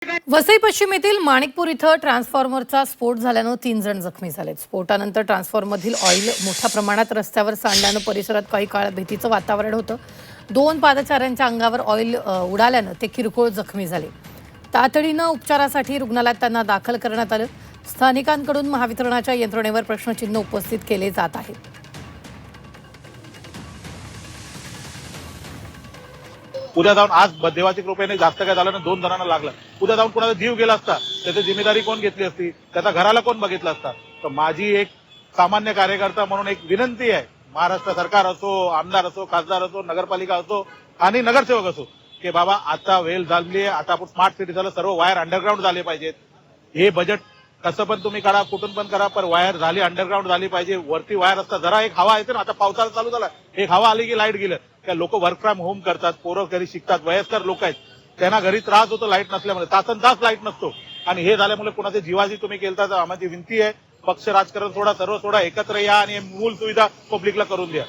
वसई पश्चिम येथील माणिकपूर इथं ट्रान्सफॉर्मरचा स्फोट झाल्यानं 3 जण जखमी झालेत। स्फोटानंतर ट्रान्सफॉर्मरमधील ऑइल मोठ्या प्रमाणात रस्त्यावर सांडल्यानं परिसरात काही काळ भीतीचं वातावरण होतं। 2 पादचाऱ्यांच्या अंगावर ऑइल उडाल्यानं ते किरकोळ जखमी झाले। तातडीनं उपचारासाठी रुग्णालयात त्यांना दाखल करण्यात आलं। स्थानिकांकडून महावितरणाच्या यंत्रणेवर प्रश्नचिन्ह उपस्थित केले जात आहे। उद्या जाऊन आज देवाची कृपेने जास्त काय झालं ना, 2 जणांना लागलं। उद्या जाऊन कुणाचा जीव गेला असता त्याची जिम्मेदारी कोण घेतली असती, त्याच्या घराला कोण बघितलं असता। तर माझी एक सामान्य कार्यकर्ता म्हणून एक विनंती आहे, महाराष्ट्र सरकार असो, आमदार असो, खासदार असो, नगरपालिका असो आणि नगरसेवक असो, की बाबा आता वेळ झाली आहे, आता आपण स्मार्ट सिटी झालं, सर्व वायर अंडरग्राऊंड झाले पाहिजेत। हे बजेट कसं पण तुम्ही करा, कुठून पण करा, पण वायर झाली अंडरग्राऊंड झाली पाहिजे। वरती वायर असतात, जरा एक हवा येते ना, आता पावसाळा चालू झाला, एक हवा आली की लाईट गेलं। त्या लोक वर्क फ्रॉम होम करतात, पोरं घरी शिकतात, वयस्कर लोक आहेत, त्यांना घरी त्रास होतो लाईट नसल्यामुळे, तासनतास लाईट नसतो। आणि हे झाल्यामुळे कुणाची जीवाची तुम्ही केलता तर आम्हाला विनंती आहे, पक्ष राजकारण सोडा, सर्व सोडा, एकत्र या आणि मूल सुविधा पब्लिकला करून द्या।